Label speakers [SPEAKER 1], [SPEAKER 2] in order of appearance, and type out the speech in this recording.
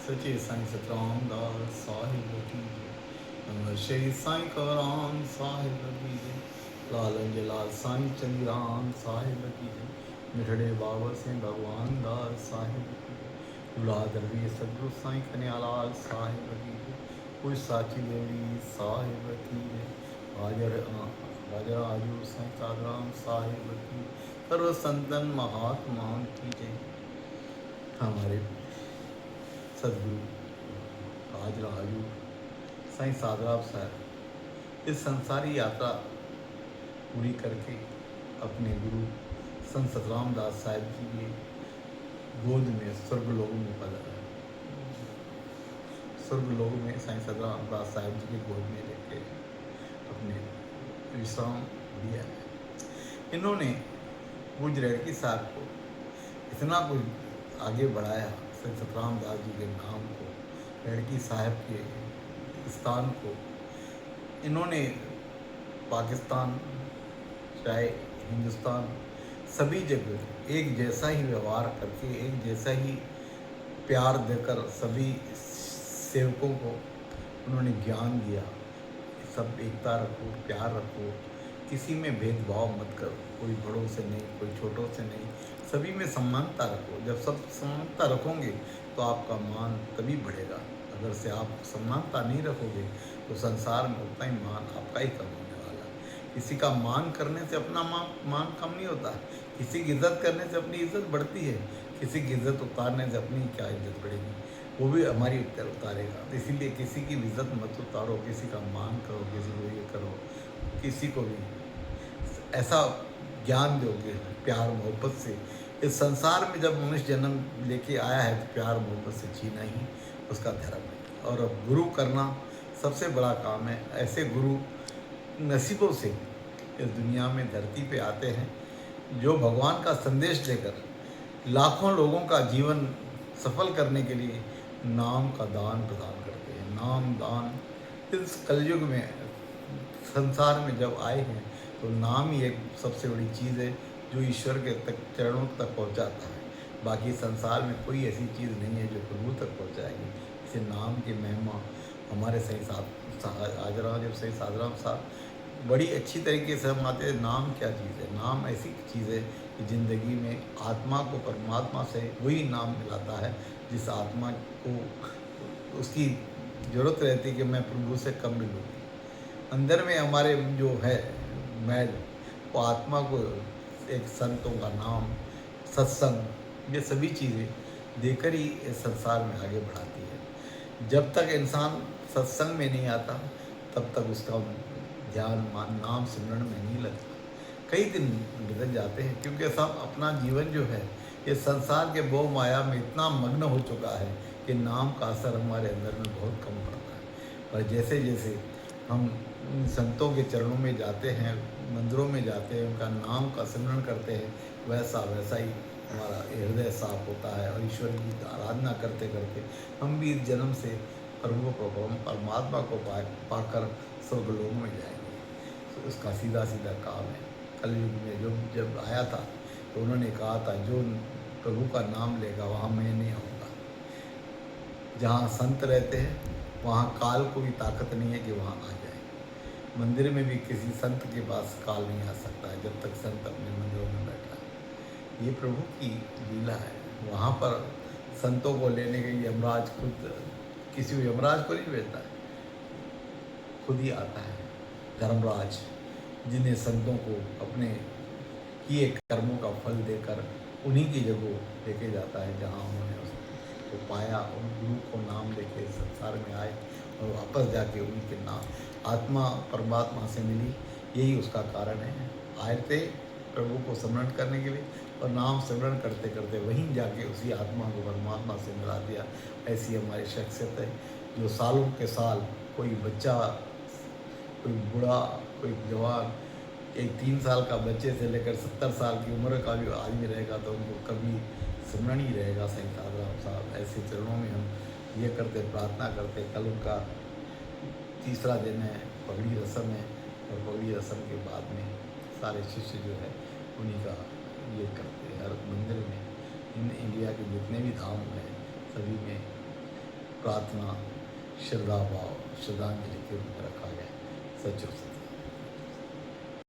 [SPEAKER 1] सचे साईं सतराम दास साहिब की जय। श्री साईं कौराम साहिब की जय। लालन जलाल साईं चंद्राम साहिब की जय। मिठड़े बाबर से भगवान दास साहिब की जय। दुलाधर भी सदगुरु साईं कन्यालाल साहिब की जय। कुछ साची देवरी साहिब की जय। हाजर राजा आजू साईं साधराम साहिब की। सर्व संतन महात्माओं की जय। हमारे सदगुरु हाजरा हजूर साईं साधराम साहब इस संसारी यात्रा पूरी करके अपने गुरु संत सतराम दास साहब जी के गोद में स्वर्गलोक में पधारा। स्वर्गलोक में साईं सतराम दास साहब जी के गोद में लेके अपने विश्राम दिया है। इन्होंने पूज्य रेडकी साहब को इतना कुछ आगे बढ़ाया, संत सतराम दास जी के नाम को, रेडकी साहब के स्थान को इन्होंने पाकिस्तान चाहे हिंदुस्तान सभी जगह एक जैसा ही व्यवहार करके एक जैसा ही प्यार देकर सभी सेवकों को उन्होंने ज्ञान दिया। सब एकता रखो, प्यार रखो, किसी में भेदभाव मत करो, कोई बड़ों से नहीं, कोई छोटों से नहीं, सभी में समानता रखो। जब सब समानता रखोगे तो आपका मान तभी बढ़ेगा। अगर से आप समानता नहीं रखोगे तो संसार में उतना ही मान आपका ही कम होने वाला है। किसी का मान करने से अपना मान कम नहीं होता, किसी की इज्जत करने से अपनी इज्जत बढ़ती है, किसी की इज्जत उतारने से अपनी क्या इज्जत बढ़ेगी, वो भी हमारी उतारेगा। तो इसीलिए किसी की इज्जत मत उतारो, किसी का मान करो, किसी को ये करो, किसी को भी ऐसा ज्ञान दोगे प्यार मोहब्बत से। इस संसार में जब मनुष्य जन्म लेके आया है तो प्यार मोहब्बत से जीना ही उसका धर्म है। और अब गुरु करना सबसे बड़ा काम है। ऐसे गुरु नसीबों से इस दुनिया में धरती पे आते हैं जो भगवान का संदेश लेकर लाखों लोगों का जीवन सफल करने के लिए नाम का दान प्रदान करते हैं। नाम दान इस कलयुग में संसार में जब आए हैं तो नाम ही एक सबसे बड़ी चीज़ है जो ईश्वर के तक चरणों तक पहुंचाता है। बाकी संसार में कोई ऐसी चीज़ नहीं है जो प्रभु तक पहुंचाएगी। इसे नाम की महिमा हमारे सही हाजरा जब सही साधराम साहब बड़ी अच्छी तरीके से हम आते हैं। नाम क्या चीज़ है? नाम ऐसी चीज़ है कि ज़िंदगी में आत्मा को परमात्मा से वही नाम मिलाता है जिस आत्मा को उसकी ज़रूरत रहती है कि मैं प्रभु से कब मिलूँगी। अंदर में हमारे जो है मैल, वो आत्मा को एक संतों का नाम, सत्संग, ये सभी चीज़ें देकर ही इस संसार में आगे बढ़ाती है। जब तक इंसान सत्संग में नहीं आता तब तक उसका ध्यान नाम सिमरन में नहीं लगता। कई दिन गुजर जाते हैं क्योंकि सब अपना जीवन जो है ये संसार के मोह माया में इतना मग्न हो चुका है कि नाम का असर हमारे अंदर में बहुत कम पड़ता है। पर जैसे जैसे हम संतों के चरणों में जाते हैं, मंदिरों में जाते हैं, उनका नाम का सिमरन करते हैं, वैसा वैसा ही हमारा हृदय साफ होता है और ईश्वर की आराधना करते करते हम भी इस जन्म से प्रभु को परमात्मा को पाकर स्वर्गलोक में जाएंगे। तो उसका सीधा सीधा काम है। कलयुग में जब आया था तो उन्होंने कहा था जो प्रभु का नाम लेगा वहाँ मैं नहीं आऊँगा। जहाँ संत रहते हैं वहाँ काल को भी ताकत नहीं है कि वहाँ आ जाए। मंदिर में भी किसी संत के पास काल नहीं आ सकता है जब तक संत अपने मंदिरों में बैठा है। ये प्रभु की लीला है। वहाँ पर संतों को लेने के लिए यमराज खुद, किसी को यमराज को नहीं भेजता है, खुद ही आता है धर्मराज, जिन्हें संतों को अपने किए कर्मों का फल देकर उन्हीं की जगह लेके जाता है जहाँ उन्होंने उसको पाया और गुरु को नाम लेके संसार में आए और वापस जाके उनके नाम आत्मा परमात्मा से मिली। यही उसका कारण है। आए थे प्रभु को स्मरण करने के लिए और नाम स्मरण करते करते वहीं जाके उसी आत्मा को परमात्मा से मिला दिया। ऐसी हमारी शख्सियत है जो सालों के साल, कोई बच्चा, कोई बूढ़ा, कोई जवान, एक 3 साल का बच्चे से लेकर 70 साल की उम्र का भी आदमी रहेगा तो उनको कभी स्मरण ही रहेगा साईं साधराम साहब। ऐसे चरणों में हम ये करते, प्रार्थना करते। कल उनका तीसरा दिन है, पगड़ी रस्म है और पगड़ी रस्म के बाद में सारे शिष्य जो है उन्हीं का ये करते हैं। हर मंदिर में, इन इंडिया के जितने भी धाम हैं सभी में प्रार्थना, श्रद्धा भाव, श्रद्धांजलि के रूप में रखा गया। सच